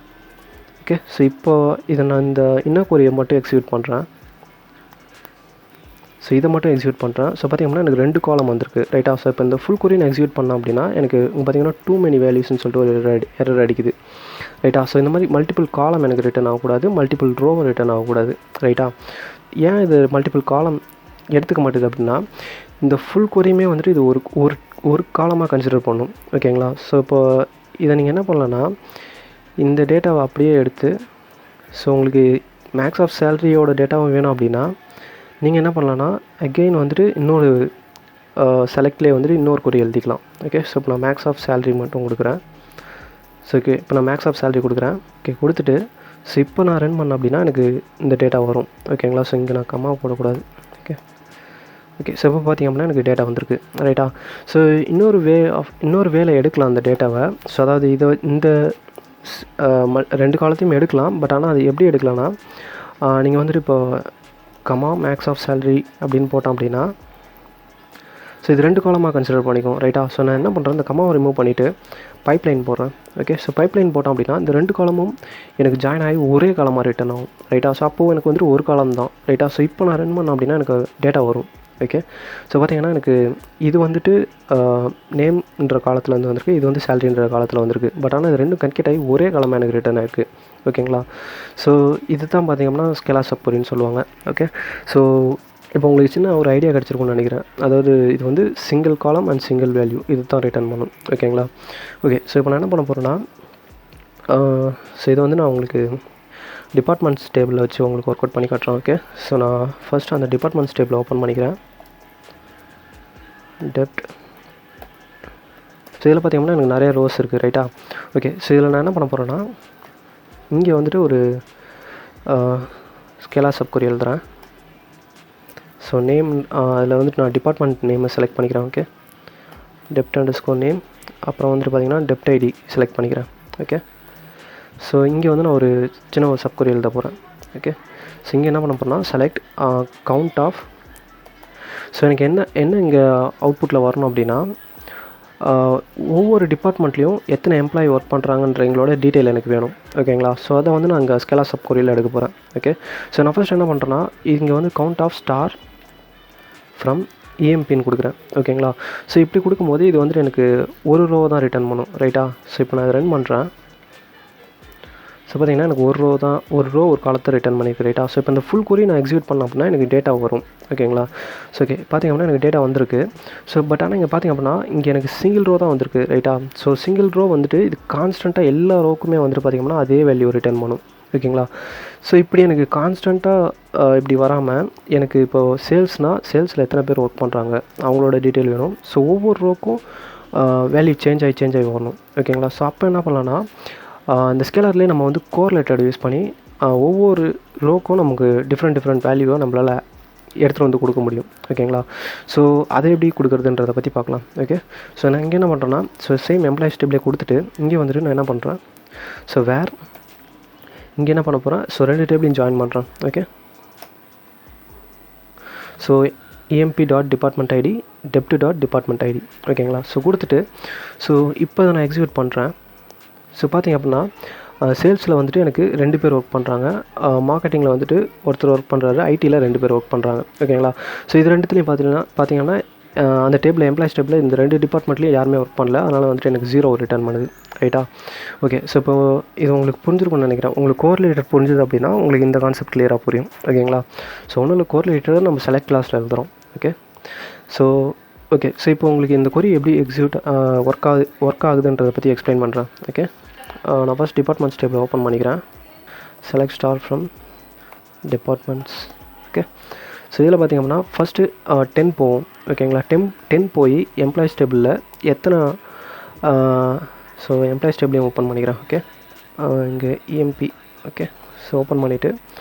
ஓகே, ஸோ இப்போ இதை நான் இந்த இன்னர் கொரியை மட்டும் எக்ஸிக்யூட் பண்ணுறேன். ஸோ இதை மட்டும் எக்ஸிக்யூட் பண்ணுறேன். ஸோ பார்த்திங்கன்னா எனக்கு 2 காலம் வந்திருக்கு ரைட்டா. ஸோ இப்போ இந்த ஃபுல் கொரி நான் எக்ஸிக்யூட் பண்ணேன் அப்படின்னா எனக்கு பார்த்திங்கன்னா டூ மெனி வேல்யூஸ்னு சொல்லிட்டு ஒரு எரர் அடிக்குது ரைட்டா. ஸோ இந்த மாதிரி மல்டிபிள் காலம் எனக்கு ரிட்டர்ன் ஆகக்கூடாது, மல்டிபிள் ரோவும் ரிட்டர்ன் ஆகக்கூடாது ரைட்டா. ஏன் இது மல்டிபிள் காலம் எடுத்துக்க மாட்டேது அப்படின்னா இந்த ஃபுல் கொரியுமே வந்துட்டு இது ஒரு காலமாக கன்சிடர் பண்ணும் ஓகேங்களா. ஸோ இப்போ இதை நீங்கள் என்ன பண்ணலான்னா இந்த டேட்டாவை அப்படியே எடுத்து ஸோ உங்களுக்கு மேக்ஸ் ஆஃப் சேலரியோட டேட்டாவும் வேணும் அப்படின்னா நீங்கள் என்ன பண்ணலான்னா அகெயின் வந்துட்டு இன்னொரு செலக்ட்லேயே வந்துட்டு இன்னொரு கொரி எழுதிக்கலாம். ஓகே, ஸோ இப்போ நான் மேக்ஸ் ஆஃப் சேலரி மட்டும் கொடுக்குறேன். ஸோ ஓகே, இப்போ நான் மேக்ஸ் ஆஃப் சேலரி கொடுக்குறேன். ஓகே, கொடுத்துட்டு ஸோ இப்போ நான் ரன் பண்ணேன் அப்படின்னா எனக்கு இந்த டேட்டா வரும் ஓகேங்களா. ஸோ இங்கே நான் கம்மா போடக்கூடாது. ஓகே, ஸோ இப்போ பார்த்திங்க அப்படின்னா எனக்கு டேட்டா வந்திருக்கு ரைட்டா. ஸோ இன்னொரு வேலை எடுக்கலாம் அந்த டேட்டாவை. ஸோ அதாவது இதை இந்த 2 காலத்தையும் எடுக்கலாம். பட் ஆனால் அது எப்படி எடுக்கலாம்னா நீங்கள் வந்துட்டு இப்போ கமா மேக்ஸ் ஆஃப் சேலரி அப்படின்னு போட்டோம் அப்படின்னா ஸோ இது 2 காலமாக கன்சிடர் பண்ணிக்கும் ரைட்டா. ஸோ நான் என்ன பண்ணுறேன் இந்த கமாவை ரிமூவ் பண்ணிவிட்டு பைப்லைன் போடுறேன். ஓகே, ஸோ பைப்லைன் போட்டோம் அப்படின்னா இந்த 2 காலமும் எனக்கு ஜாயின் ஆகி ஒரே காலமாக ரிட்டர்ன் ஆகும் ரைட்டா. ஸோ அப்போது எனக்கு வந்துட்டு ஒரு காலம் தான் ரைட்டா. ஸோ இப்போ நான் ரன் பண்ணேன் அப்படின்னா எனக்கு டேட்டா வரும். ஓகே, ஸோ பார்த்திங்கன்னா எனக்கு இது வந்துட்டு நேம்ன்ற காலத்தில் வந்திருக்கு, இது வந்து சேலரின்ற காலத்தில் வந்திருக்கு. பட் ஆனால் இது 2 கன்கேட் ஆகி ஒரே காலமாக எனக்கு ரிட்டர்ன் ஆகிருக்கு ஓகேங்களா. ஸோ இது தான் பார்த்திங்கன்னா ஸ்கேலார் சப் கொரின்னு சொல்லுவாங்க. ஓகே, ஸோ இப்போ உங்களுக்கு சின்ன ஒரு ஐடியா கிடச்சிருக்கும்னு நினைக்கிறேன். அதாவது இது வந்து சிங்கிள் காலம் அண்ட் சிங்கிள் வேல்யூ இது தான் ரிட்டர்ன் பண்ணும் ஓகேங்களா. ஓகே, ஸோ இப்போ நான் என்ன பண்ண போகிறேன்னா ஸோ இதை வந்து நான் உங்களுக்கு டிபார்ட்மெண்ட்ஸ் டேபிளில் வச்சு உங்களுக்கு ஒர்க் அவுட் பண்ணி காட்டுறேன். ஓகே, ஸோ நான் ஃபஸ்ட்டு அந்த டிபார்ட்மெண்ட்ஸ் டேபிளை ஓப்பன் பண்ணிக்கிறேன். டெப்ட் ஸோ இதில் பார்த்தீங்கன்னா எனக்கு நிறைய ரோஸ் இருக்குது ரைட்டா. ஓகே, ஸோ இதில் நான் என்ன பண்ண போகிறேன்னா இங்கே வந்துட்டு ஒரு ஸ்கேலார் சப்கொரி எழுதுகிறேன். ஸோ நேம் அதில் வந்துட்டு நான் டிபார்ட்மெண்ட் நேமை செலக்ட் பண்ணிக்கிறேன். ஓகே, டெப்ட் அண்டர்ஸ்கோர் நேம், அப்புறம் வந்துட்டு பார்த்திங்கன்னா டெப்ட் ஐடி செலக்ட் பண்ணிக்கிறேன். ஓகே, ஸோ இங்கே வந்து நான் ஒரு சின்ன ஒரு சப்கொரி எழுத போகிறேன். ஓகே, ஸோ இங்கே என்ன பண்ண போகிறேன்னா செலக்ட் கவுண்ட் ஆஃப். ஸோ எனக்கு என்ன இங்கே அவுட்புட்டில் வரணும் அப்படின்னா ஒவ்வொரு டிபார்ட்மெண்ட்லேயும் எத்தனை எம்ப்ளாயி ஒர்க் பண்ணுறாங்கன்ற எங்களோட டீட்டெயில் எனக்கு வேணும். ஓகேங்களா, ஸோ அதை வந்து நான் இங்கே ஸ்கேலார் சப்கொரியில் எடுக்க போகிறேன். ஓகே, ஸோ நான் ஃபஸ்ட் என்ன பண்ணுறேன்னா இங்கே வந்து கவுண்ட் ஆஃப் ஸ்டார் ஃப்ரம் EMPன்னு கொடுக்குறேன். ஓகேங்களா, ஸோ இப்படி கொடுக்கும்போது இது வந்துட்டு எனக்கு ஒரு ரோ தான் ரிட்டர்ன் பண்ணும் ரைட்டா. ஸோ இப்போ நான் இதை ரன் பண்ணுறேன். ஸோ பார்த்திங்கன்னா எனக்கு ஒரு ரோ ஒரு காலத்தை ரிட்டர்ன் பண்ணியிருக்கு ரைட்டா. ஸோ இப்போ இந்த ஃபுல் query நான் எக்ஸிக்யூட் பண்ண அப்படின்னா எனக்கு டேட்டா வரும். ஓகேங்களா, ஸோ ஓகே பார்த்திங்க அப்படின்னா எனக்கு டேட்டா வந்திருக்கு. ஸோ பட் ஆனால் இங்கே பார்த்திங்க அப்படின்னா இங்கே எனக்கு சிங்கிள் ரோ தான் வந்திருக்கு ரைட்டா. ஸோ சிங்கிள் ரோ வந்துட்டு இது கான்ஸ்டண்ட்டாக எல்லா ரோக்குமே வந்துட்டு பார்த்திங்கன்னா அதே வேல்யூ ரிட்டர்ன் பண்ணும். ஓகேங்களா, ஸோ இப்படி எனக்கு கான்ஸ்டண்ட்டாக இப்படி வராமல் எனக்கு இப்போது சேல்ஸில் எத்தனை பேர் ஒர்க் பண்ணுறாங்க அவங்களோட டீட்டெயில் வேணும். ஸோ ஒவ்வொரு ரோக்கும் வேல்யூ சேஞ்ச் ஆகி வரணும். ஓகேங்களா, ஸோ அப்போ என்ன பண்ணலான்னா இந்த ஸ்கேலர்லேயே நம்ம வந்து கோரிலேட்டட் யூஸ் பண்ணி ஒவ்வொரு ரோக்கும் நமக்கு டிஃப்ரெண்ட் வேல்யூவை நம்மளால் எடுத்துகிட்டு வந்து கொடுக்க முடியும். ஓகேங்களா, ஸோ அதை எப்படி கொடுக்குறதுன்றதை பற்றி பார்க்கலாம். ஓகே, ஸோ நான் இங்கே என்ன பண்ணுறேன்னா ஸோ சேம் எம்ப்ளாயிஸ் டேபிளே கொடுத்துட்டு இங்கே வந்துட்டு நான் என்ன பண்ணுறேன் ஸோ வேர் இங்கே என்ன பண்ண போகிறேன் ஸோ 2 டேபிளையும் ஜாயின் பண்ணுறேன். Okay, so emp.department.id dept.department.id. ஓகேங்களா, ஸோ கொடுத்துட்டு ஸோ இப்போ நான் எக்ஸிக்யூட் பண்ணுறேன். ஸோ பார்த்திங்க அப்படின்னா சேல்ஸில் வந்துட்டு எனக்கு 2 பேர் ஒர்க் பண்ணுறாங்க, மார்க்கெட்டிங்கில் வந்துட்டு ஒருத்தர் ஒர்க் பண்ணுறாரு, ஐடியில் 2 பேர் ஒர்க் பண்ணுறாங்க. ஓகேங்களா, ஸோ இது ரெண்டுத்துலையும் பார்த்தீங்கன்னா அந்த டேபிள் எம்ப்ளாயிஸ் டேபிளில் இந்த 2 டிபார்ட்மெண்ட்லேயும் யாருமே ஒர்க் பண்ணல, அதனால் வந்துட்டு எனக்கு 0 ரிட்டர்ன் பண்ணுது ரைட்டா. ஓகே, ஸோ இப்போ இது உங்களுக்கு புரிஞ்சிருக்கும்னு நினைக்கிறேன். உங்களுக்கு கோரிலேட்டட் புரிஞ்சுது அப்படின்னா உங்களுக்கு இந்த கான்செப்ட் கிளியராக புரியும். ஓகேங்களா, ஸோ ஒன்றும் இல்லை, கோரிலேட்டரை நம்ம செலக்ட் கிளாஸில் எழுதுகிறோம். ஓகே, ஸோ இப்போ உங்களுக்கு இந்த query எப்படி எக்ஸிக்யூட் ஒர்க் ஆகுதுன்றதை பற்றி எக்ஸ்பிளைன் பண்ணுறேன். ஓகே, நான் ஃபஸ்ட் டிபார்ட்மெண்ட்ஸ் டேபிள் ஓப்பன் பண்ணிக்கிறேன். Select star from departments. Okay, so இதில் பார்த்திங்க அப்படின்னா ஃபஸ்ட்டு 10 போகும். ஓகேங்களா, 10 போய் எம்ப்ளாயிஸ் டேபிளில் எத்தனை ஸோ எம்ப்ளாயிஸ் டேபிளையும் ஓப்பன் பண்ணிக்கிறேன். ஓகே, இங்கே EMP. ஓகே, ஸோ ஓப்பன் பண்ணிவிட்டு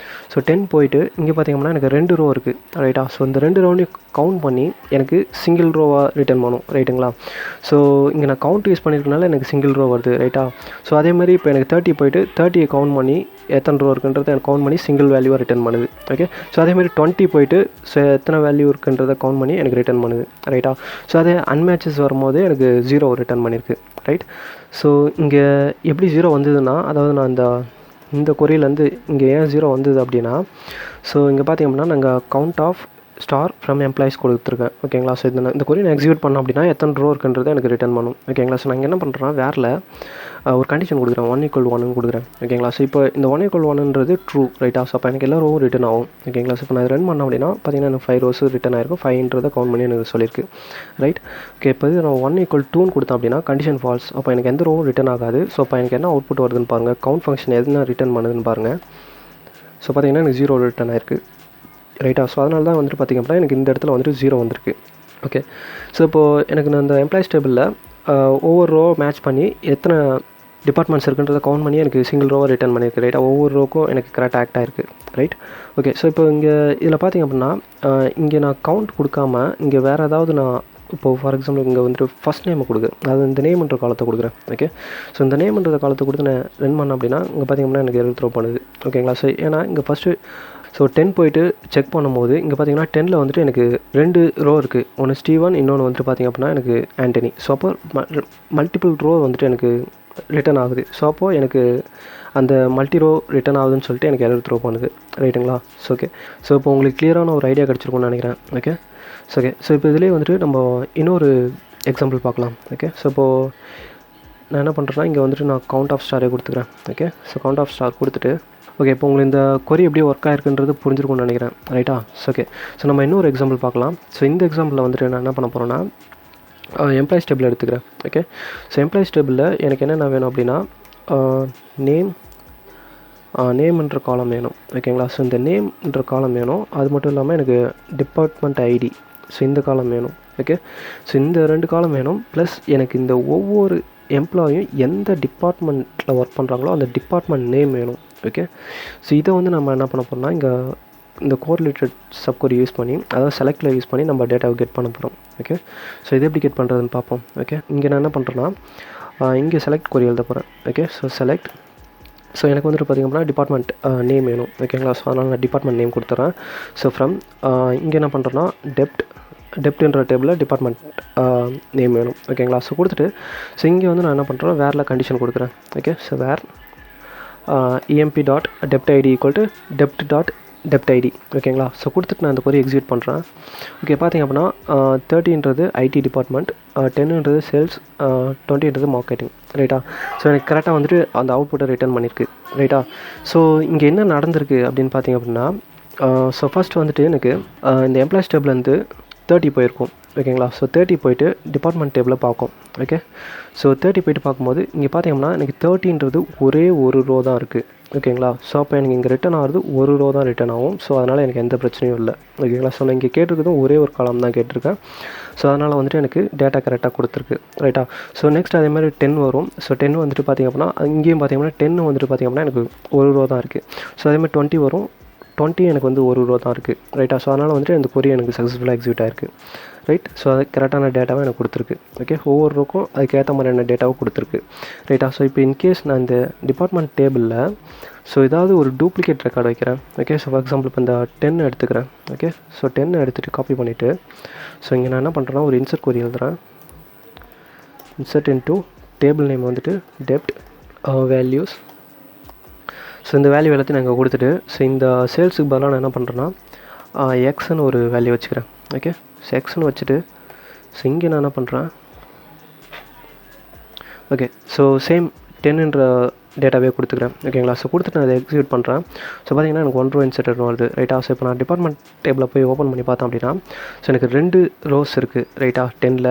ஸோ 10 போயிட்டு இங்கே பார்த்திங்கன்னா எனக்கு 2 ரோ இருக்குது ரைட்டா. ஸோ இந்த 2 ரோவையும் கவுண்ட் பண்ணி எனக்கு சிங்கிள் ரோவாக ரிட்டர்ன் பண்ணும் ரைட்டுங்களா. ஸோ இங்கே நான் கவுண்ட் யூஸ் பண்ணியிருக்கனால எனக்கு சிங்கிள் ரோ வருது ரைட்டா. ஸோ அதேமாதிரி இப்போ எனக்கு 30 போயிட்டு 30 கவுண்ட் பண்ணி எத்தனை ரோ இருக்குன்றதை எனக்கு கவுண்ட் பண்ணி சிங்கிள் வேல்யூவாக ரிட்டர்ன் பண்ணுது. ஓகே, ஸோ அதேமாதிரி 20 போயிட்டு ஸோ எத்தனை வேல்யூ இருக்குன்றதை கவுண்ட் பண்ணி எனக்கு ரிட்டர்ன் பண்ணுது ரைட்டா. ஸோ அதே அன்மேட்சஸ் வரும்போது எனக்கு 0 ரிட்டர்ன் பண்ணியிருக்கு ரைட். ஸோ இங்கே எப்படி 0 வந்ததுன்னா அதாவது நான் இந்த கொரியிலேருந்து இங்கே ஏன் 0 வந்தது அப்படின்னா ஸோ இங்கே பார்த்திங்க அப்படின்னா நாங்கள் count of star from employees கொடுத்துருக்கேன். ஓகேங்களா, ஸோ இந்த கொரி நான் எக்ஸிக்யூட் பண்ணோம் அப்படின்னா எத்தனை ரோ இருக்குன்றதை எனக்கு ரிட்டர்ன் பண்ணும். ஓகேங்களா, ஸோ நான் இங்கே என்ன பண்ணுறேன்னா வேரில் ஒரு கண்டிஷன் கொடுக்குறேன் 1 = 1 கொடுக்குறேன். ஓகேங்களா, ஸோ இப்போ இந்த 1 = 1ன்றது ட்ரூ ரைட்டா. ஸோ அப்போ எனக்கு எல்லா ரோவும் ரிட்டர்ன் ஆகும். ஓகேங்களா, ஸோ இப்போ நான் ரன் பண்ணோம் அப்படின்னா பார்த்திங்கன்னா எனக்கு 5 ரோஸ் ரிட்டர்ன் ஆயிருக்கும். 5ன்றதை கவுண்ட் பண்ணி எனக்கு சொல்லியிருக்கு ரைட். ஓகே, இப்போ இது நான் 1 = 2ன்னு கொடுத்தேன் அப்படின்னா கண்டிஷன் ஃபால்ஸ். அப்போ எனக்கு எந்த ரோவும் ரிட்டர்ன் ஆகாது. ஸோ அப்போ எனக்கு என்ன அவுட்புட் வருதுன்னு பாருங்கள், கவுண்ட் ஃபங்க்ஷன் எதுனா ரிட்டர்ன் பண்ணுதுன்னு பாருங்கள். ஸோ பார்த்திங்கன்னா எனக்கு 0 ரிட்டர்ன் ஆயிருக்கு ரைட்டா. ஸோ அதனால தான் வந்துட்டு பார்த்திங்க அப்படின்னா எனக்கு இந்த இடத்துல வந்துட்டு 0 வந்திருக்கு. ஓகே, ஸோ இப்போது எனக்கு நான் இந்த எம்ப்ளாயிஸ் டேபிளில் ஒவ்வொரு ரோ மேட்ச் பண்ணி எத்தனை டிபார்ட்மெண்ட்ஸ் இருக்குன்றதை கவுண்ட் பண்ணி எனக்கு சிங்கிள் ரோவாக ரிட்டர்ன் பண்ணியிருக்கு ரைட்டா. ஒவ்வொரு ரோக்கும் எனக்கு கரெக்டாக ஆக்ட் ஆகிருக்கு ரைட். ஓகே, ஸோ இப்போ இங்கே இதில் பார்த்திங்க அப்படின்னா இங்கே நான் கவுண்ட் கொடுக்காம இங்கே வேறு ஏதாவது நான் இப்போது ஃபார் எக்ஸாம்பிள் இங்கே வந்துட்டு ஃபஸ்ட் நேமை கொடுக்குறேன், அதாவது இந்த நேம்ன்ற காலத்தை கொடுக்குறேன். ஓகே, ஸோ இந்த நேம்ன்ற காலத்தை கொடுத்து நான் ரன் பண்ணேன் அப்படின்னா இங்கே பார்த்திங்க அப்படின்னா எனக்கு எரர் த்ரோ பண்ணுது. ஓகேங்களா, ஸோ ஏன்னா இங்கே ஃபஸ்ட்டு ஸோ 10 போயிட்டு செக் பண்ணும்போது இங்கே பார்த்திங்கன்னா 10ல் வந்துட்டு எனக்கு 2 ரோ இருக்குது. ஒன்று ஸ்டீவன், இன்னொன்று வந்துட்டு பார்த்திங்க அப்படின்னா எனக்கு ஆண்டனி. ஸோ அப்போ மல்டிபிள் ரோ வந்துட்டு எனக்கு ரிட்டர்ன் ஆகுது. ஸோ அப்போது எனக்கு அந்த மல்டி ரோ ரிட்டர்ன் ஆகுதுன்னு சொல்லிட்டு எனக்கு எரர் த்ரோ பண்ணுது ரைட்டுங்களா. ஸோ ஓகே, ஸோ இப்போ உங்களுக்கு கிளியரான ஒரு ஐடியா கிடச்சிருக்கும்னு நினைக்கிறேன். ஓகே, ஸோ ஓகே, ஸோ இப்போ இதிலே வந்துட்டு நம்ம இன்னொரு எக்ஸாம்பிள் பார்க்கலாம். ஓகே, ஸோ இப்போது நான் என்ன பண்ணுறேன்னா இங்கே வந்துட்டு நான் கவுண்ட் ஆஃப் ஸ்டாரே கொடுத்துக்கிறேன். Okay, so count of star கொடுத்துட்டு ஓகே, இப்போ உங்களுக்கு இந்த கொரி எப்படி ஒர்க் ஆகிருக்குன்றது புரிஞ்சிருக்கும்னு நினைக்கிறேன் ரைட்டா. ஸோ ஓகே, ஸோ நம்ம இன்னொரு எக்ஸாம்பிள் பார்க்கலாம். ஸோ இந்த எக்ஸாம்பிளில் வந்துட்டு நான் என்ன பண்ண போகிறேன்னா எம்ப்ளாயிஸ் டேபிள் எடுத்துக்கிறேன். ஓகே, ஸோ எம்ப்ளாயிஸ் டேபிளில் எனக்கு என்னென்ன வேணும் அப்படின்னா நேம்ன்ற காலம் வேணும். ஓகேங்களா, ஸோ இந்த நேம்ன்ற காலம் வேணும். அது மட்டும் இல்லாமல் எனக்கு டிபார்ட்மெண்ட் ஐடி ஸோ இந்த காலம் வேணும். ஓகே. ஸோ இந்த 2 காலம் வேணும். ப்ளஸ் எனக்கு இந்த ஒவ்வொரு எம்ப்ளாயும் எந்த டிபார்ட்மெண்ட்டில் ஒர்க் பண்ணுறாங்களோ அந்த டிபார்ட்மெண்ட் நேம் வேணும். ஓகே. ஸோ இதை வந்து நம்ம என்ன பண்ண போகிறோம்னா இங்கே இந்த கோரிலேட்டட் சப்கொரி யூஸ் பண்ணி, அதாவது செலக்டில் யூஸ் பண்ணி நம்ம டேட்டாவை கெட் பண்ண போகிறோம். ஓகே. ஸோ இது எப்படி கெட் பண்ணுறதுன்னு பார்ப்போம். ஓகே. இங்கே நான் என்ன பண்ணுறேன்னா இங்கே செலக்ட் கொரி எழுத போகிறேன். ஓகே. So select. ஸோ எனக்கு வந்துட்டு பார்த்திங்க அப்படின்னா டிபார்ட்மெண்ட் நேம் வேணும். ஓகேங்களா. ஸோ அதனால் நான் டிபார்ட்மெண்ட் நேம் கொடுத்துட்றேன். ஸோ ஃப்ரம் இங்கே என்ன பண்ணுறேன்னா டெப்ட்ன்ற டேபிளில் டிபார்ட்மெண்ட் நேம் வேணும். ஓகேங்களா. ஸோ கொடுத்துட்டு ஸோ இங்கே வந்து நான் என்ன பண்ணுறேன், வேரில் கண்டிஷன் கொடுக்குறேன். Okay. So where emp.deptid equal to dept.deptid. ஓகேங்களா. ஸோ கொடுத்துட்டு நான் இந்த கொரி எக்ஸிக்யூட் பண்ணுறேன். ஓகே. பார்த்திங்க அப்படின்னா 30ன்றது ஐடி டிபார்ட்மெண்ட், 10ன்றது சேல்ஸ், 20ன்றது மார்க்கெட்டிங். ரைட்டா. ஸோ எனக்கு கரெக்டாக வந்துட்டு அந்த அவுட்புட்டை ரிட்டர்ன் பண்ணியிருக்கு. ரைட்டா. ஸோ இங்கே என்ன நடந்திருக்கு அப்படின்னு பார்த்திங்க அப்படின்னா ஸோ ஃபஸ்ட் வந்துட்டு எனக்கு இந்த எம்ப்ளாய்ஸ் டேபிள்லேருந்து 30 போயிருக்கும். ஓகேங்களா. ஸோ 30 போய்ட்டு டிபார்ட்மெண்ட் டேபிளில் பார்க்கும். ஓகே. ஸோ 30 போய்ட்டு பார்க்கும்போது இங்கே பார்த்தீங்கன்னா எனக்கு 30ன்றது ஒரே ஒரு ரோ தான் இருக்குது. ஓகேங்களா. ஸோ அப்போ எனக்கு இங்கே ரிட்டன் ஆகிறது ஒரு ரோ தான் ரிட்டன் ஆகும். ஸோ அதனால் எனக்கு எந்த பிரச்சனையும் இல்லை. ஓகேங்களா. ஸோ நான் இங்கே கேட்டிருக்கிறதும் ஒரே ஒரு காலம் தான் கேட்டிருக்கேன். ஸோ அதனால் வந்துட்டு எனக்கு டேட்டா கரெக்டாக கொடுத்துருக்கு. ரைட்டா. ஸோ நெக்ஸ்ட் அதே மாதிரி 10 வரும். ஸோ 10 வந்துட்டு பார்த்திங்க அப்படின்னா இங்கேயும் பார்த்திங்கன்னா 10 வந்துட்டு பார்த்திங்க அப்படின்னா எனக்கு ஒரு ரோ தான் இருக்குது. ஸோ அதேமாதிரி 20 வரும். 20 எனக்கு வந்து ஒரு ரோ தான் இருக்குது. ரைட்டா. ஸோ அதனால் வந்துட்டு இந்த கொரி எனக்கு சக்ஸஸ்ஃபுல்லாக எக்ஸிக்யூட் ஆயிருக்கு. ரைட். ஸோ அது கரெக்டான டேட்டாவை எனக்கு கொடுத்துருக்கு. ஓகே. ஒவ்வொரு ரோக்கும் அதுக்கேற்ற மாதிரியான டேட்டாவை கொடுத்துருக்கு. ரைட்டா. ஸோ இப்போ இன்கேஸ் நான் இந்த டிபார்ட்மெண்ட் டேபிளில் ஸோ ஏதாவது ஒரு டூப்ளிகேட் ரெக்கார்டு வைக்கிறேன். ஓகே. ஸோ ஃபார் எக்ஸாம்பிள் இப்போ இந்த 10 எடுத்துக்கிறேன். ஓகே. ஸோ 10 எடுத்துகிட்டு காப்பி பண்ணிவிட்டு ஸோ இங்கே நான் என்ன பண்ணுறேன்னா ஒரு இன்சர்ட் கொரி எழுதுகிறேன். இன்சர்ட் இன்டூ டேபிள் நேம் வந்துட்டு டெப்ட் வேல்யூஸ். ஸோ இந்த வேல்யூ எல்லாத்தையும் நான் இங்கே கொடுத்துட்டு ஸோ இந்த சேல்ஸுக்கு பதிலாக நான் என்ன பண்ணுறேன்னா எக்ஸ்ன்னு ஒரு வேல்யூ வச்சுக்கிறேன். ஓகே. ஸோ எக்ஸ்ன்னு வச்சுட்டு ஸோ இங்கே நான் என்ன பண்ணுறேன். ஓகே. ஸோ சேம் 10ன்ற டேட்டாவே கொடுத்துக்கிறேன். ஓகேங்களா. ஸோ கொடுத்துட்டு நான் அதை எக்ஸிக்யூட் பண்ணுறேன். ஸோ பார்த்திங்கன்னா எனக்கு 1 ரோ இன்சர்ட் வருது. ரைட்டா. ஸோ இப்போ நான் டிபார்ட்மெண்ட் டேபிளில் போய் ஓப்பன் பண்ணி பார்த்தேன் அப்படின்னா ஸோ எனக்கு 2 ரோஸ் இருக்குது. ரைட்டா. 10ல்.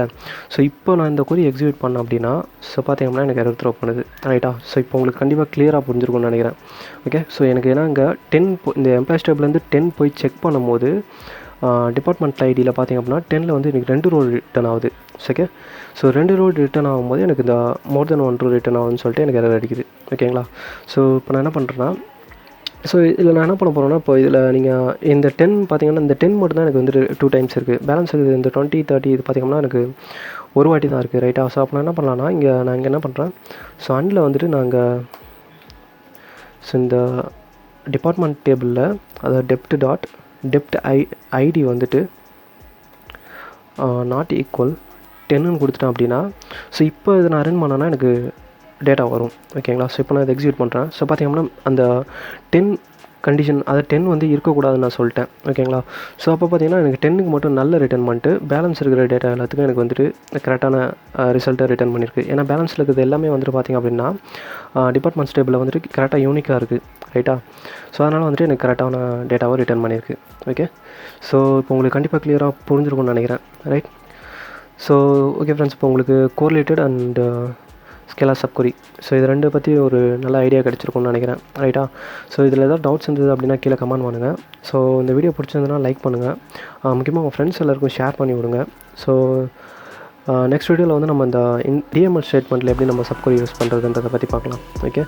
ஸோ இப்போ நான் இந்த கொரி எக்ஸிக்யூட் பண்ணேன் அப்படின்னா ஸோ பார்த்திங்கன்னா எனக்கு எரர் த்ரோ பண்ணுது. ரைட்டா. ஸோ இப்போ உங்களுக்கு கண்டிப்பாக கிளியராக புரிஞ்சிருக்கும்னு நினைக்கிறேன். ஓகே. ஸோ எனக்கு ஏன்னா இங்கே 10 இந்த எம்ப்ளாய்ஸ் டேபிள்லேருந்து 10 போய் செக் பண்ணும்போது டிபார்ட்மெண்ட் ஐடியில் பார்த்திங்க அப்படின்னா 10ல் வந்து எனக்கு 2 ரோ ரிட்டன் ஆகுது. ஓகே. ஸோ 2 ரோ ரிட்டன் ஆகும்போது எனக்கு இந்த மோர் தென் 1 ரோ ரிட்டன் ஆகுதுன்னு சொல்லிட்டு எனக்கு எரர் அடிக்குது. ஓகேங்களா. ஸோ இப்போ நான் என்ன பண்ணுறேன்னா ஸோ இதில் நான் என்ன பண்ண போகிறேன்னா இப்போ இதில் நீங்கள் இந்த 10 பார்த்திங்கன்னா இந்த 10 மட்டும் தான் எனக்கு வந்துட்டு 2 டைம்ஸ் இருக்குது. பேலன்ஸ் இருக்குது இந்த 20 30 இது பார்த்திங்கன்னா எனக்கு ஒரு வாட்டி தான் இருக்குது. ரைட்டா. ஸோ அப்போ நான் என்ன பண்ணலான்னா நான் இங்கே என்ன பண்ணுறேன். ஸோ அண்டில் வந்துட்டு நாங்கள் ஸோ இந்த டிபார்ட்மெண்ட் டேபிளில் அதாவது டெப்ட் ஐடி வந்துட்டு நாட் ஈக்குவல் 10ன்னு கொடுத்துட்டேன் அப்படின்னா ஸோ இப்போ இதை நான் ரன் பண்ணேன்னா எனக்கு டேட்டா வரும். ஓகேங்களா. ஸோ இப்போ நான் இதை எக்ஸிக்யூட் பண்ணுறேன். ஸோ பார்த்திங்கன்னா அந்த 10 கண்டிஷன் அதை 10 வந்து இருக்கக்கூடாதுன்னு நான் சொல்லிட்டேன். ஓகேங்களா. ஸோ அப்போ பார்த்திங்கன்னா எனக்கு 10க்கு மட்டும் நல்ல ரிட்டர்ன் பண்ணிட்டு பேலன்ஸ் இருக்கிற டேட்டா எல்லாத்துக்கும் எனக்கு வந்துட்டு கரெக்டான ரிசல்ட்டை ரிட்டர்ன் பண்ணியிருக்கு. ஏன்னா பேலன்ஸில் இருக்கிறது எல்லாமே வந்துட்டு பார்த்திங்க அப்படின்னா டிபார்ட்மெண்ட்ஸ் டேபிளில் வந்துட்டு கரெக்டாக யூனிக்காக இருக்குது. ரைட்டா. ஸோ அதனால் வந்துட்டு எனக்கு கரெக்டான டேட்டாவை ரிட்டர்ன் பண்ணியிருக்கு. ஓகே. ஸோ இப்போ உங்களுக்கு கண்டிப்பாக கிளியராக புரிஞ்சிருக்கும்னு நினைக்கிறேன். ரைட். ஸோ ஓகே ஃப்ரெண்ட்ஸ், இப்போ உங்களுக்கு கோரிலேட்டட் அண்ட் ஸ்கேலார் சப்கொரி ஸோ இது 2 பற்றி ஒரு நல்ல ஐடியா கிடச்சிருக்கும்னு நினைக்கிறேன். ரைட்டா. ஸோ இதில் ஏதாவது டவுட்ஸ் இருந்தது அப்படின்னா கீழே கமெண்ட் பண்ணுங்கள். ஸோ இந்த வீடியோ பிடிச்சிருந்ததுன்னா லைக் பண்ணுங்கள். முக்கியமாக உங்கள் ஃப்ரெண்ட்ஸ் எல்லாருக்கும் ஷேர் பண்ணி விடுங்க. ஸோ நெக்ஸ்ட் வீடியோவில் வந்து நம்ம இந்த டிஎம்எல் ஸ்டேட்மெண்ட்டில் எப்படி நம்ம சப்கொரி யூஸ் பண்ணுறதுன்றதை பற்றி பார்க்கலாம். ஓகே.